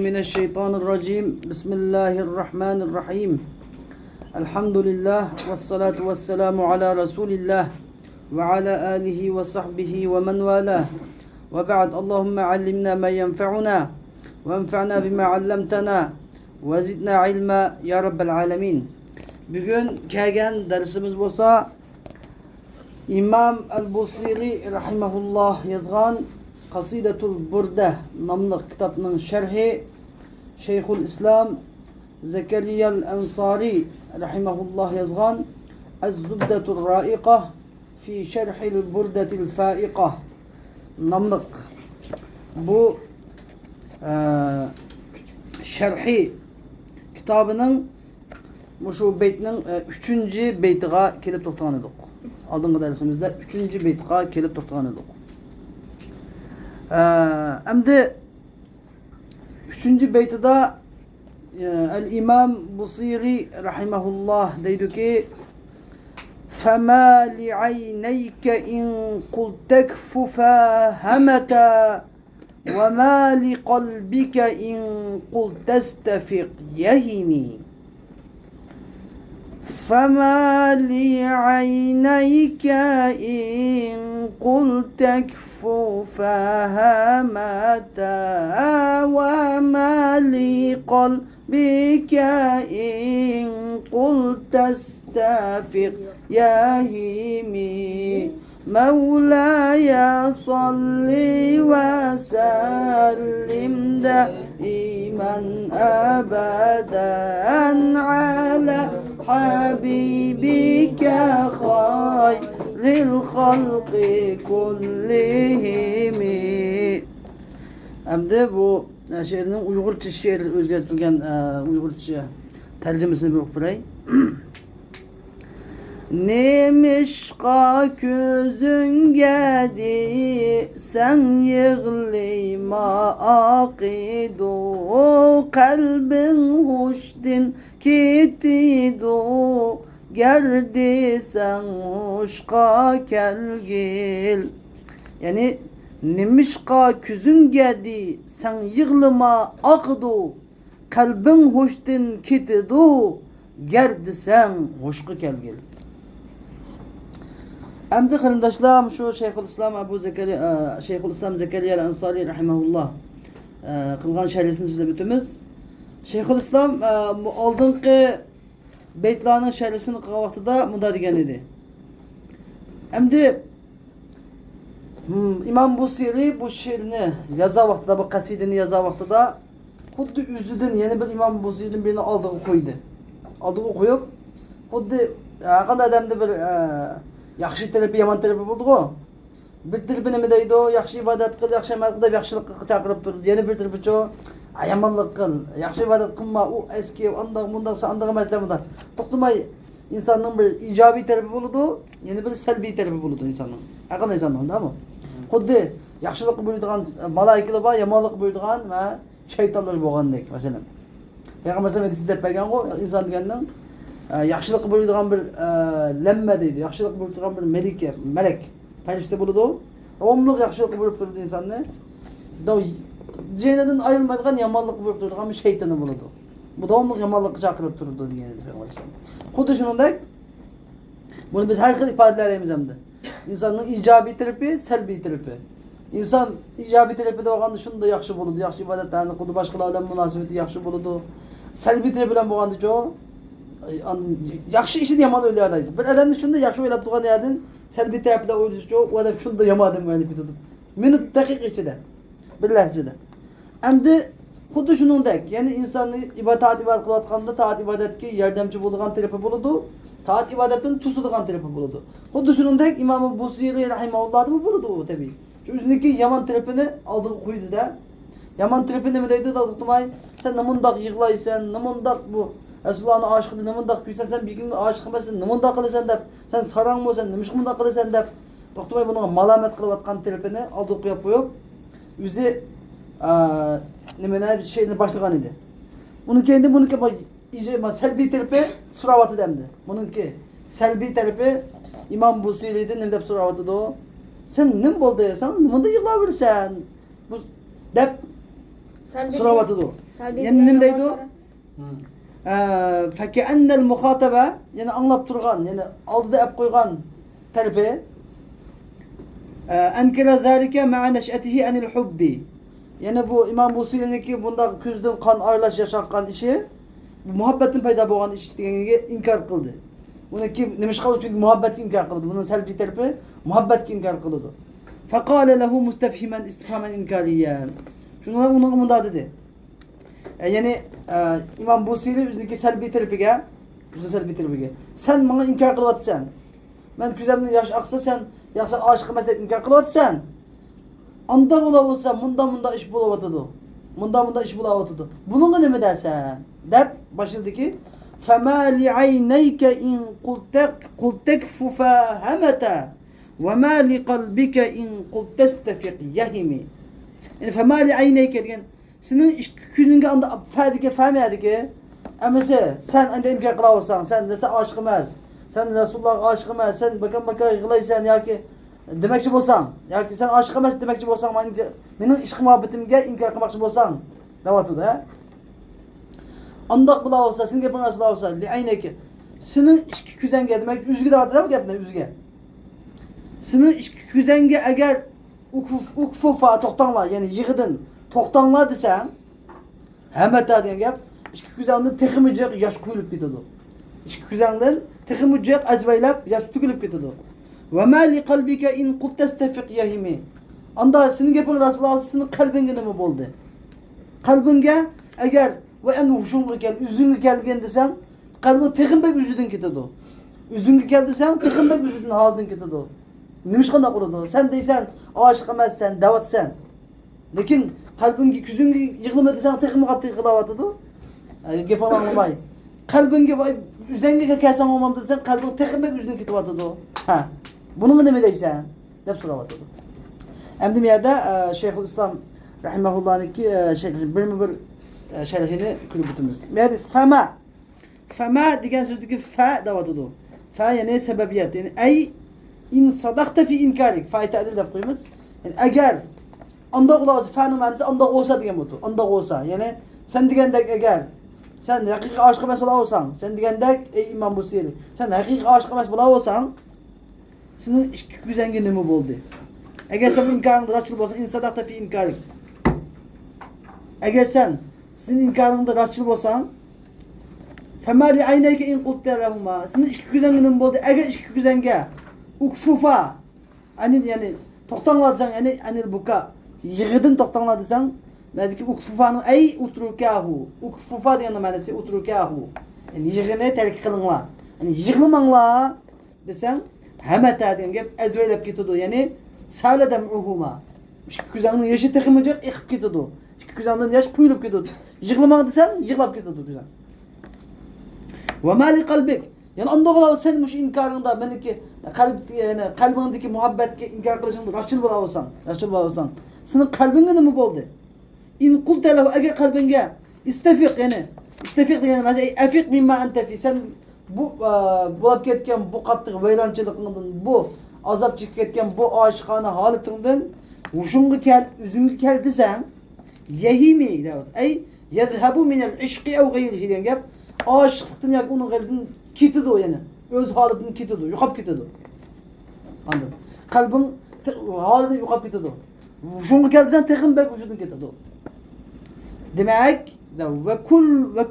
من الشيطان الرجيم بسم الله الرحمن الرحيم الحمد لله والصلاة والسلام على رسول الله وعلى آله وصحبه ومن والاه وبعد اللهم علمنا ما ينفعنا وانفعنا بما علمتنا وزدنا علما ya Rabbel Alemin. Bugün kelgen dersimiz bolsa İmam el-Busiri rahimahullah yazgan Kasidetul Burda namlı kitabının şerhi Şeyhül İslam Zekeriya el-Ensari rahimahullah yazgan Ez-Zubdetul Ra'iqah fi şerhil burdetil fa'iqah namlık bu şerhi kitabının şu beytinin 3. beytiga kelip to'xtagan edik. Aldığımız dersimizde 3. beytiga kelip to'xtagan edik. Endi 3. beytida el-İmam Busiri rahimahullah deydi ki فَمَا لِعَيْنَيْكَ اِنْ قُلْ تَكْفُ فَاهَمَةً وَمَا لِقَلْبِكَ اِنْ قُلْ تَسْتَفِقْ يَهِمِي فَمَا لِعَيْنَيْكَ اِنْ قُلْ تَكْفُ فَاهَمَةً وَمَا لِقَلْبِكَ اِنْ قُلْ تَسْتَفِقْ يَهِمِي مولاي صل وسلم دائما أبدا على حبيبك خير الخلق كلهم. Hem de bu şiirinin Uygurca şiir özgertilgen Uygurca tercümesini bir okuyayım. Nemişqa közün gedi sen yığlima aqidu kalbin huşdin kitidu gerdi sen huşqa kelgil. Yani nemişqa közün gedi sen yığlima aqidu kalbin huşdin kitidu gerdi sen huşqa kelgil. Emdi kırındaşlar şu Şeyhülislam Zekeriya el-Ensari rahimahullah kılgan şerhisini sözde bütümüz. Şeyhülislam aldığınki beytlarının şerhisini kılgan vaxtıda munda degen idi. Emdi İmam Busiri bu şiirini yaza vaxtıda, bu kasidini yaza vaxtıda xuddi üzüdün yeni bir İmam Busiri'nin birini aldığı koydu. Aldığı koyup xuddi qanday adamda bir yaxshi terapi, yomon terapi bo'ldi-ku. Bir terapi nima deydi o? Yaxshi ibodat qil, yaxshi amal qil deb yaxshilikqa chaqirib turdi. Yana bir terapi cho, yomonlik qil, yaxshi ibodat qilma, u eski, undaq, mundaq, sandaq emas demida. To'xtamay insonning bir ijobiy terapi bo'ladi, yana bir salbiy terapi bo'ladi insonning. Qanday insonning, to'g'rimi? Xuddi yaxshilik buyuradigan malaikalar bor, yomonlik buyuradigan va shaytonlar bo'lgandek, masalan. Payg'ambar hadisida deb bergan-ku, inson deganning yaxshilik buyuradigan bir lemma deydi. Yaxshilik buyuradigan bir melek, farishta bo'ladi u. Davomli yaxshilik buyurib turadi insonni. Cehennemden ayrılmadan yamanlık buyurib turadigan bir shaytoni bo'ladi. Bu davomli yomonlikka chaqirib turadi degan edi Payg'ambar. Xuddi shuningdek buni biz har xil ifodalaymiz hamda. İnsanning ijobiy terapi, salbiy terapi. İnsan ijobiy terapida bo'lganda shunda yaxshi bo'ladi, yaxshi ibodatlarni qildi, boshqalar bilan munosabati yaxshi bo'ladi. Salbiy terapi bilan bo'lganda-chi yaxshi ishni yomon o'ylaydi. Bir odamni shunda yaxshi o'ylab turgan yerdan salbiy tarafida o'ylashi, u odam shunda yomon odam o'ylab ketadi. Minut daqiqa ichida, bir lahzada. Endi xuddi shuningdek, ya'ni insonni ibodat qilayotganda taat ibodatga yordamchi bo'ladigan tarafi bo'ladi, taat ibodatini to'sadigan tarafi bo'ladi. Xuddi shuningdek Imom Busiri rahimahulloh bu bo'ladi u tabiiy. Shu o'ziniki yomon tarafini oldiga qo'ydi-da. Yomon tarafi nima deydi? To'xtamay, sen nimundaq yig'laysan, nimundaq bu Resulullah'ın aşıkı nimundaq kuysan, sen bir gün aşık emasın, nimundaq qılasan deb, sen sarang bo'lsan, nima shunday qilasan deb, to'xtamay buni malamat qilayotgan terapini oldiga qo'yib qo'yib, o'zi nimani bir şeyni boshlagan edi. Buniki endi salbiy tarafi so'rayotdi demdi. Buniki salbiy tarafi İmam Busiri'den nima deb so'rayotdi o? Sen nim bo'ldi? Sen nimada yig'laversan? Bu deb Suravatıdı. Yani ne deydi o? Fekeennel muhatebe yani anlap durgan yani aldı ep koygan tarifi enkere zâlike ma'a neş'etihi enil hubbi yani bu İmam Busiri'ninki bunda küzdün kan aylaş yaşakkan işi muhabbetin payda bolgan iş istegeniga inkar kıldı. Bununki nimişqa çünkü muhabbetki inkar kıldı. Bunun selbi tarifi muhabbetki inkar kıldı. Fekale lehu mustefhimen istifhamen inkariyen. Şunlar onun munda dedi. Yani İmam Busiri üzerindeki selbi tarifiga, sen bana inkar kılıvatsan. Ben küzemden yaş aksa sen yaxsan aşık emas deb inkar kılıvatsan. Anda ola bolsa munda iş bulawatıdı. Munda iş bulawatıdı. Bununla neme dersen? Dep başındaki فَمَا لِعَيْنَيْكَ اِنْ قُلْتَكْ فُفَاهَمَةً وَمَا لِقَلْبِكَ اِنْ قُلْتَسْتَفِقْ يَهِمِ yani فَمَا لِعَيْنَيْكَ diyen senin iş gününge anda fədike fəhməyədi əməsə sen anda inkar kılavarsan sen de aşık emas sen Resulullah'a aşık emas sen baka yığılaysan ya ki demekçi bolsan ya ki sen aşık emas demekçi bolsan benim işq muhabbetimge inkar kılmakçı bolsan davatıdı ha andak bula olsa senin gepin asıla olsa li'ayneke senin işki küzenge demek üzgü davatıdı mı gepine üzgü senin işki küzenge eğer ukfufa toxtanla yani yığıdın toxtanla desem hemeta diyen gep işki küzenden teximicek yaş kuyulup gitedi işki küzenden teximicek azvaylap yaş tükülüp gitedi ve ma li kalbike in kuttestefik yahimi anda senin gepin asıla olsa senin kalbinge ne mi boldu kalbinge eğer ve en hoşuna gel, üzüngü gelgen desem, kalbin texinbek üzüdün kitedi. Üzüngü gel desem, texinbek üzüdün haldın kitedi. Nimiş qanda qurdu? Sen deysen, aşık emassan, davatsan. Lekin kalbingi küzüngü yığılma desen, texinbek attı qılavatıdı. Gep anlamay. Kalbingi üzenge kelsen olmam desen, kalbin texinbek üzüdün kitivatıdı. Ha. Bunu ne deysen? Dep soravatıdı. Emdi mi yada Şeyhülislam rahimehullah'nki bir şerhini kulübütümüz. Yani fema diyen sözdeki fa davatıdı. Fa yani sebebiyet. Yani ey in sadakta fi inkarik. Fa'yı ta'lil de koyumuz. Yani eğer anda olsa fa'nın manası anda olsa diyen budur. Anda olsa. Yani sen digendek eğer sen hakiki aşık emas bola olsan, sen digendek ey İmam Busiri. Sen hakiki aşık emas bola olsan senin işki güzenge nemi boldu. Eğer sen inkarında raçıl bolsan in sadakta fi inkarik. Eğer sen senin inkarında rastçıl bolsan فَمَا لِعَيْنَيْكَ اِنْ قُلْتَ لَهُمَا senin işki güzenginin boldu. Eğer işki güzenge ukfufa yani toxtanladısan yani buka yığıdın toxtanladısan mediki ukfufanın ey utrukahu ukfufa diyen manası utrukahu yani yığını terk kılınla yani yığılmanla desen hemeta diyen gep ezvelep gitidi yani sale dem'uhuma işki güzenginin yaşı tıkımıcak ikip gitidi işki güzenginin yaş kuyulup gitidi yığılman desen yığılap gitidi güzel ve mali kalbik yani anda ola sen muş inkarında benimki kalbindeki muhabbetke inkar kılışında raşçıl bulawasan senin kalbinde mi boldu in kulte lehu eğer kalbinge istefik yani mesela efik mimma ente fi sen bu bulap ketken bu katlık veylançılıkından bu azap çekip ketken bu aşıkana haletinden üzüngü kel desen yehimi deyot ey yezhebu minel işqi ev gayrihi diyen gep aşıklıktan yak onun kalbin kitidi o yani öz haletinin kitidi yuqap kitidi anladın kalbin haleti yuqap kitidi şunu kel desen texin bek vücudun kitidi demek ve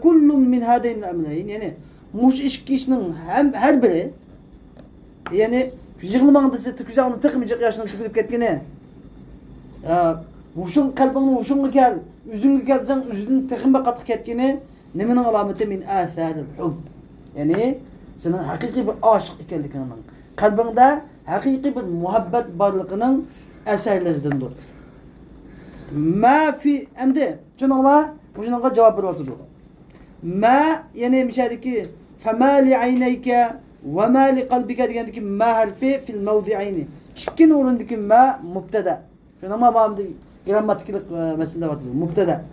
kullun min hadayn el-amrayn yani muş işkişinin her biri yani yığılmağında tüküzağını tıkmayacak yaşından tükürüp ketkeni vuşun kalbinin vuşun gel üzüngü gelsen üzüdün texin bek atık ketkeni nemenin alameti min atharil hub yani senin hakiki bir aşık ikenliğinin kalbinde hakiki bir muhabbet varlığının eserlerindendir. Ma fi emdi şununla bu cevap veriyordu. Ma yanimişadiki fema li aynayke ve ma li kalbike diyendeki ma harfi fil mevdi'ayni. Şikin orundaki ma mubtada. Şununla bağımdı gramatiklik meselinde var. Mubtada.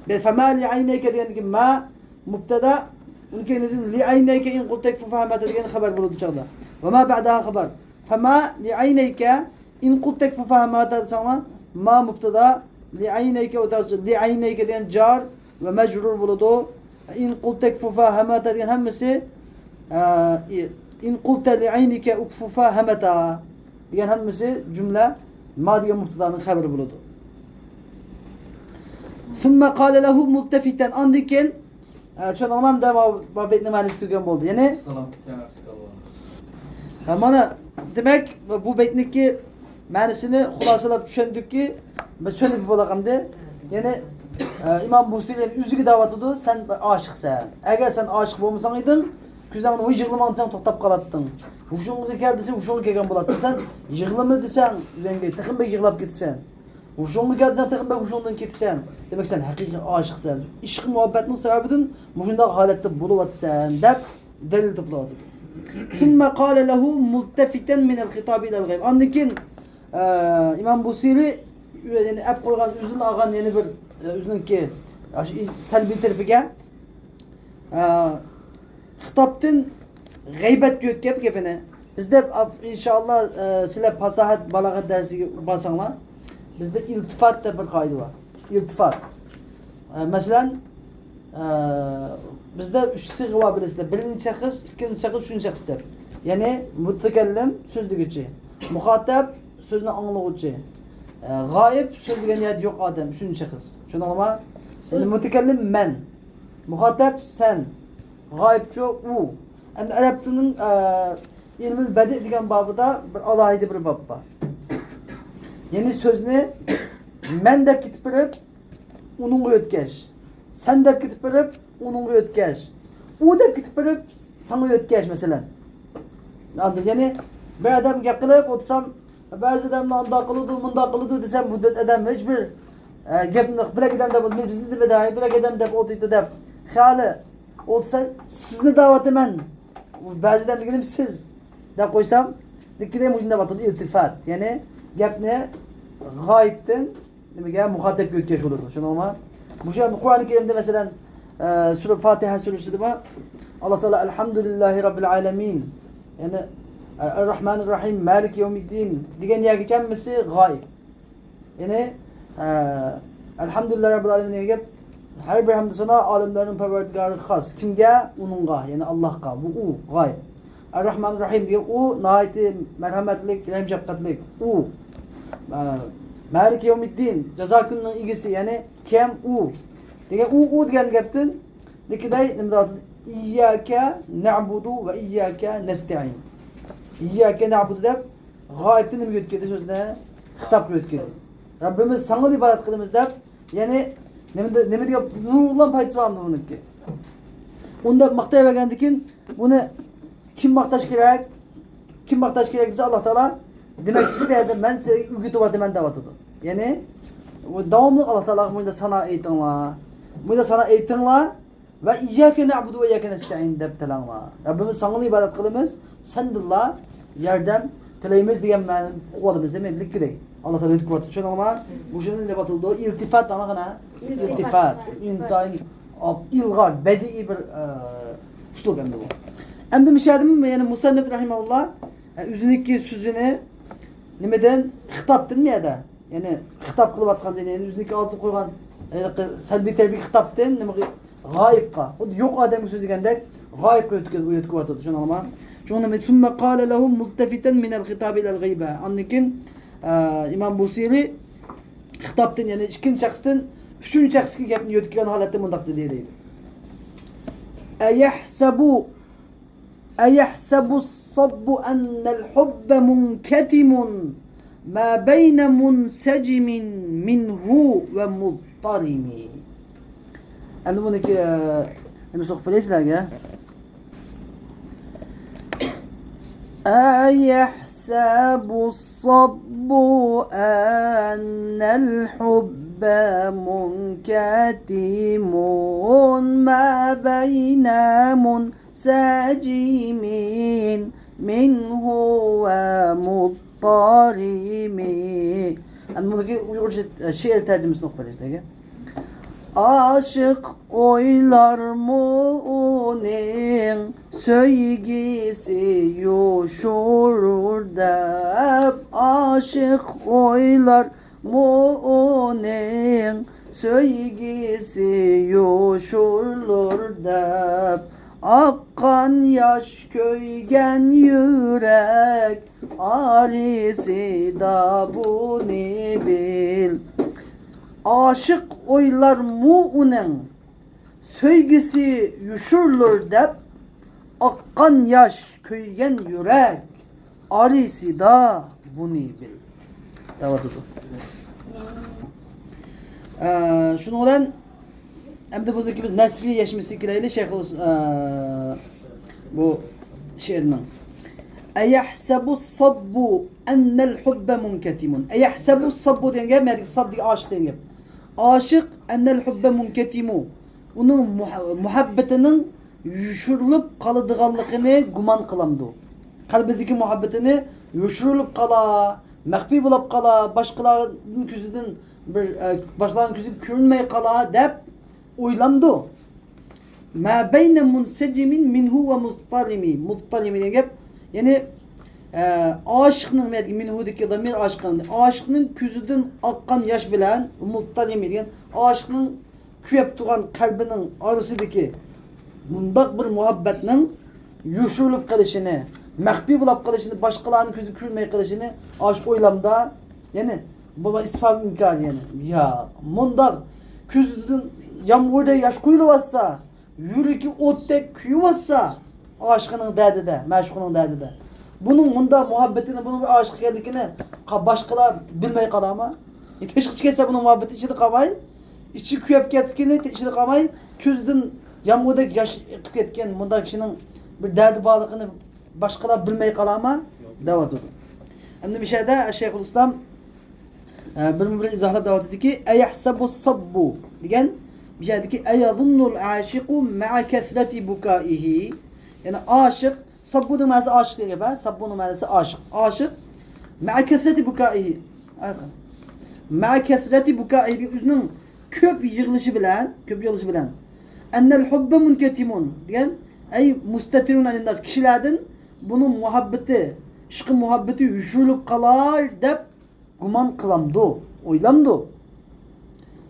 Ve fema li aynayke diyendeki ma mubtada. Mümkün edin li aynayke in qultek fufahmata diyen haber bulundu çağda. Ve ma ba'daha haber. Fema li aynayke in qultek fufahmata sonra ma mubtada li'ayneyke o tarz li'ayneyke diyen car ve mecrur buludu. İn kul tekfufa hemata diyen hemmesi in kulte li'aynike ukfufa hemeta diyen hemmesi cümle madiye muhtedanın haberi buludu. Sümme kâle lehu multefiten andiken çön almam da babetne manisi tüken oldu. Yani mana demek bu betniki manisini hulasalap düşündük ki biz şöyle bir bolakamdı. Yani İmam Busiri'nin üzügü davatıdı sen aşıksan. Eğer sen aşık olmasan idin küzden o yığılman sen toktap kalattın. Huşuğunu geldiysen huşuğunu kegen bulattın. Sen yığılımı desen üzerine tıkın bek yığılap gitsen. Huşuğunu geldiysen tıkın bek huşuğundan gitsen. Demek sen hakiki aşıksan. İşk muhabbetinin sebebidin muşunda halette buluvatsan dep delil tıpladı. Sümme kâle lehu multefiten minel hitabi ilel gayb. Andikin İmam Busiri yani hep koygan üzün ağan yeni bir üzünün ki selbi terpige hitaptın gaybet göt gepine bizde inşallah sizler fasahat balagat dersi basanlar bizde iltifat da bir kaydı var. İltifat. Mesela bizde üç sığı var bilesizler. Birinci şahıs, ikinci şahıs, üçüncü şahıs der. Yani mütekellim sözlüğücü. Muhatap sözünü anlayıcı. Gayb söylediğin yer yok adam. Üçüncü şahıs. Şunu anlama. Yani mütekellim men. Muhatap sen. Gaybçı u. Yani Arapçının ilmi bedi diyen babında bir alaydı bir babba. Yani sözünü men de kitip verip onun ötkeş. Sen de kitip verip onun ötkeş. U da kitip verip sana ötkeş mesela. Anladın? Yani bir adam yapılıp otursam bazı adamla anda mında kılıdı desem bu adam hiçbir gepini bırak adam da bu bizim de bedai bırak adam da oturuyor da hali olsa sizni davet emen bazı adam gidelim siz da koysam dikide mujinda batılı iltifat yani gap ne gaybten demek ya muhatap ötkeş olur. Şunu ama bu şey Kur'an-ı Kerim'de mesela Sure Fatiha suresi de Allah Teala elhamdülillahi rabbil alamin yani Errahmanirrahim Malik Yevmiddin diyen ya geçenmesi gayb. Yani elhamdülillahi rabbil alamin diye her bir hamd sana alemlerin perverdigarı has. Kimge? Onunga yani Allah'a. Bu u gayb. Errahmanirrahim diye u nihayeti merhametlik, rahim şefkatlik. U Malik Yevmiddin ceza gününün ilgisi yani kem u. Diye u diyen geptin. Dikiday nimdat İyyâke na'budu ve iyyâke nesta'in. İyyâke na'budu deb gayipten nima ötkedi sözüne hitap ötkedi. Rabbimiz sana ibadet kılımız deb yani nima diye nurlan paytı var mı bununki? Onda maqtay vergendikin bunu kim maqtaş gerek? Kim maqtaş gerek dese Allah Teala demekçi bir adam ben size ügütü var demen davatıdı. Yani devamlı Allah Teala bunu da sana eğitinla. Bunu da sana eğitinla ve iyyâke na'budu ve iyyâke nesta'in deb telanma. Rabbimiz sana ibadet kılımız sendillah yardım tileyimiz diyen ben kolumuz demedik ki Allah Teala hükmet için ama bu şeyin ne batıldı iltifat ana iltifat intayin ilgar bedi bir uslub hem de bu. Hem de müşahedim yani Musannif rahimehullah üzündeki sözünü nimeden hitaptın mı ya da yani hitap kılıp atkan yani üzündeki altı koygan selbi terbi hitaptın gayipka. Yok adam sözü degende gayipka ötkü batıldı şunu ama şunu sümme kâle lehum multefiten minel hitabi ilel gaybe. Annikin İmam Busiri hitaptın yani ikinci şahsın üçüncü şahs ki gapni ötkigen halette mundaqdı deydi. Eyehsebu sabbu ennel hubbe munketimun ma beyne munsecimin minhu ve muttarimi. Hem bunu ki hem sohbetleşler ya. أيحسب الصب أن الحب منكتم ما بين منسجم منه ومضطرم. أنا bunu şiir tercümesini okuyacağız. Aşık oylar mu'nin söygisi yoşurur dep. Aşık oylar mu'nin söygisi yoşurlur dep akkan yaş köygen yürek alisi da bunu bil. Aşık oylar mu'nin söygisi yoşurlur dep akkan yaş köygen yürek alisi da bunu bil. Davat oldu. Şunu olan hem de bu ikimiz Nesri Yeşmisi kilayla Şeyh bu şiirinin. Eyahsebu sabbu ennel hubbe munketimun. Eyahsebu sabbu diyen gel, medik sab diye aşık diyen gel. Aşık ennel hubbe munketimu. Onun muhabbetinin yuşurulup kalıdığanlıkını guman kılamdı. Kalbideki muhabbetini yuşurulup kala, mehbi bulup kala, başkalarının küzüdün başkalarının küzü kürünmeye kala dep uylamdı. Ma beyne munsecimin minhu ve mustalimi. Mustalimi diye gep. Yani aşıkının minhudaki damir aşıkının. Aşıkının küzüdün akkan yaş bilen mustalimi diyen aşıkının küyep tuğan kalbinin arasındaki bundak bir muhabbetinin yuşurulup kalışını, mehbi bulup kalışını, başkalarının küzü kürünmeye kalışını aşık uylamda yani baba istifam inkar yani. Ya mundak küzüdün yağmurda yaş kuyulu vassa, yüreki ottek küyü vassa, aşkının derdi de, meşkunun derdi de. Bunun bunda muhabbetini, bunun bir aşık geldikini başkalar bilmeyi kala ama. Teşkil çıketse bunun muhabbeti içinde kalmayı, içi küyep getkini içinde kalmayı, küzdün yağmurdaki yaş ketken bunda kişinin bir derdi bağlılığını başkalar bilmeyi kala ama davat olur. Hem de bir şeyde Şeyhülislam bir izahlab davat etti ki eyahsebu sabbu diyen bir şey dedi ki eyazunnul aşiku ma'a kesreti bukaihi yani aşık sabbu'nun manası aşık diye gibi sabbu'nun manası aşık aşık ma'a kesreti bukaihi ma'a kesreti bukaihi üzünün köp yığılışı bilen ennel hubbe munketimun diyen ey mustatirun alinnas kişilerden bunun muhabbeti şıkkı muhabbeti yüşürülüp kalar dep guman kılamdı, oylamdı.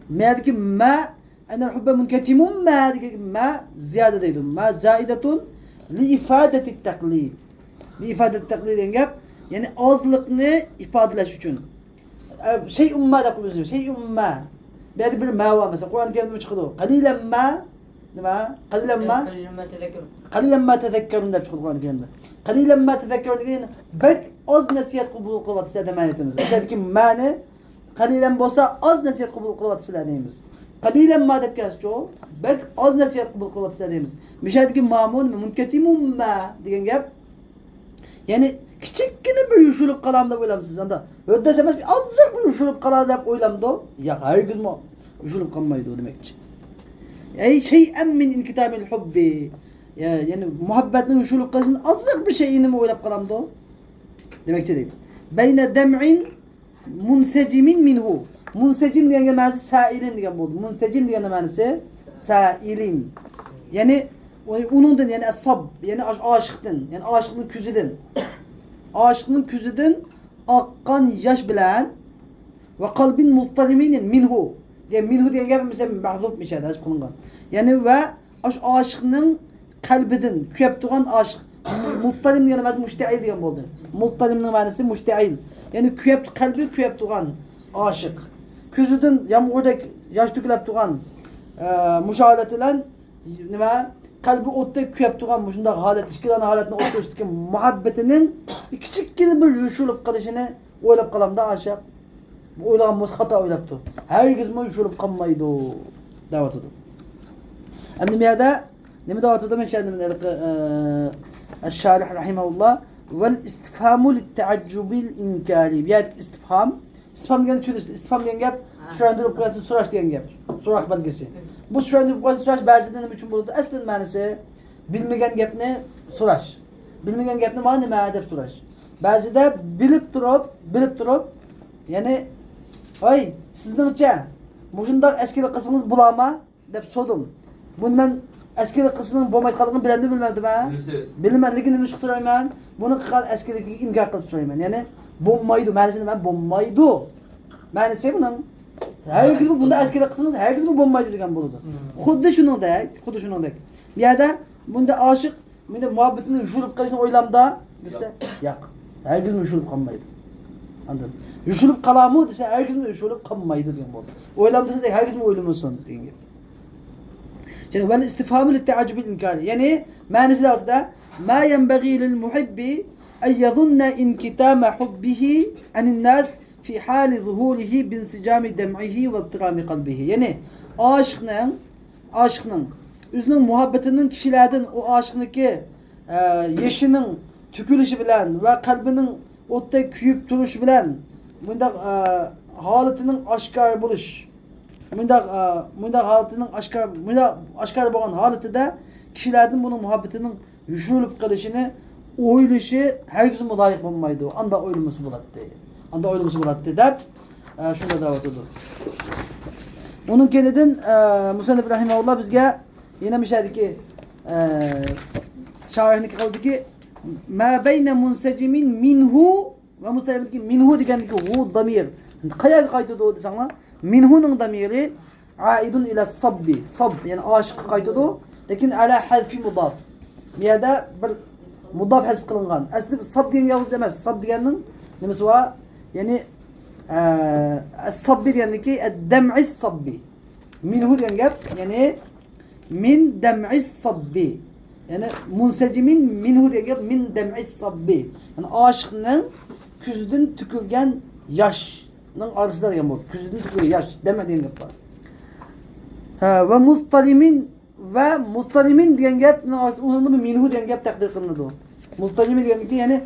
Meğer ma enel hubbe munketimun ma ziyade deydi. Ma zaidetun li ifadeti taklid. Li ifadeti taklid dengep yani azlıkını ifadeleş için. Şey umma da kullanıyor. Şey umma. Bir ma var mesela Kur'an-ı Kerim'de çıkıyor. Qalilan ma Qalilan ma tezekkerun da çıkıyor Kur'an-ı Kerim'de. Qalilan ma tezekkerun diyen bek az nasihat kabul kılvat istedi manetimiz. Özellikle mane qalilan bolsa az nasihat kabul kılvat istediğimiz. Qalilan ma dep kesço bek az nasihat kabul kılvat istediğimiz. Mişadiki mamun munketimun ma diyen gap. Yani küçükkene bir yuşulup kalam da oylamsız anda. Ödesemez bir azıcık bir yuşulup kalam da oylamdı. Ya herkes mi yuşulup kalmaydı o demekçi. Ey şey'en min inkitabil hubbi. Yani muhabbetin yuşulup kalışında azıcık bir şeyini mi oylap kalamdı o? Demekçi değil. Beyne dem'in munsecimin minhu. Munsecim diyen manası sailin diyen oldu. Munsecim diyen manası sailin. Yani onundan yani asab yani aşıktın. Yani aşıkın küzüdün. Aşıkın küzüdün akkan yaş bilen ve kalbin muhtariminin minhu. Yani minhu diyen gibi mesela mahzup bir şey de kılıngan. Yani ve aşıkın kalbidin küyep tuğan aşık. Muhtarim diyen manası müşteil diyen oldu. Muhtariminin manası müşteil. Yani kalbi küyep tuğan aşık. Küzüdün yağmurda yaş dökülüp tuğan müşahalet ile nima kalbi otta küyep tuğan bu şunda halet işkilan haletine oturuştaki muhabbetinin küçükkene bir yuşulup kalışını oylap kalamda aşık. Bu oylanmaz hata oylaptı. Herkes mi yuşulup kalmaydı o davet oldu. Hem de nemi davet oldu ben şahidimden el-şarih rahimahullah vel istifhamu litta'accubil inkari. Bir adet istifham. İstifham diyen çünkü istifham diyen gap şurandırıp koyatın suraş diyen gap. Surak belgesi. Bu şurandırıp koyatın suraş bazılarının için bulundu. Aslen manası bilmegen gap ne? Suraş. Bilmegen gap ne? Mani meadep suraş. Bazı da bilip durup yani ay sizden önce bu şundak eskilik kısmınız bulama dep sordum. Bunu ben eskilik kısmının bomaytkalığını bilemdi bilmemdim ha. Bilmemlikini mi çıktırayım ben? Bunu kıkan eskilik inkar kılıp sorayım ben. Yani bombaydı. Meğersinde ben bombaydı. Ma'nisi bunun. Herkes bunda askere kısmınız herkes bu bombaydı degan boludu. Xuddi shuningdek. Bir yerda bunda aşık, bunda muhabbetini yuşulup kalışını oylamda dese, yo'q. Herkes yuşulup kalmaydı. Anladın? Yuşulup kalamı dese herkes yuşulup kalmaydı degan boldu. Oylamda dese herkes oylamasın degan gap. Yani vel istifhamı litta'accubil imkani. Yani ma'nisi de ortada ma yenbaghi lil muhibbi en yadhunna inkitama hubbihi anin nas fi hali zuhurihi binsicami dem'ihi ve ittirami kalbihi. Yani aşıkның özünün muhabbetinin kişilerden o aşıkniki yeşinin tükülüşü bilen ve kalbinin otta küyüp duruşu bilen bunda haletinin aşkar buluş bunda haletinin aşkar bolan haletide kişilerden bunun muhabbetinin yuşulup kalışını oyuluşu herkesin layık olmaydı. Anda oyulması bulattı dep şunda davet oldu. Onun kendiden Musannif rahimahullah bizge yine bir ki şarihindeki kaldı ki ma beyne munsecimin minhu ve mustalimdeki minhu degandeki hu damir. Kaya kaydı doğdu sana. Minhu'nun damiri aidun ila sabbi. Sab yani aşık kaydı. Lakin ala harfi mudaf. Miyada bir mudaf hasb kılıngan. Aslında sab diyen yavuz demez. Sab diyenin nemesi var? Yani sabbi diyendeki dem'is sabbi. Minhu diyen gap yani min dem'is sabbi. Yani munsecimin minhu diyen gap min dem'is sabbi. Yani aşıkның küzüdün tükülgen yaşның arasında diyen bu. Küzüdün tükülgen yaş deme diyen gap var. Ve mustalimin diyen gap onun bir minhu diyen gap takdir kılındı. Mustalimin diyen ki yani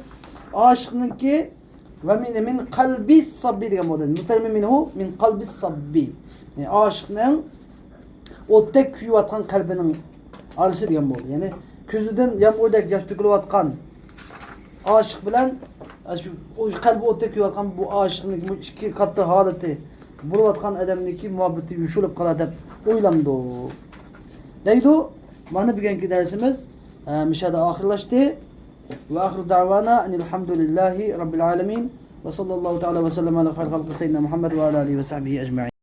aşıkның ki ve min kalbi sabbi diyen model. Mustalimin minhu min kalbi sabbi. Yani aşıkның o tek küyüp atkan kalbinin arası diyen model. Yani küzüden yağmurdaki yaş tükülüp atkan aşık bilen o kalbi o tek küyüp atkan bu aşıkның iki katlı haleti bulup atkan adamdaki muhabbeti yuşulup kala dep oylamdı. Deydi bana bugünkü dersimiz müşahede ahirlaştı. Ve ahir davana enilhamdülillahi rabbil alemin ve sallallahu teala ve sellem ala khayr halkı seyyidina Muhammed ve ala alihi ve sahbihi ecma'in.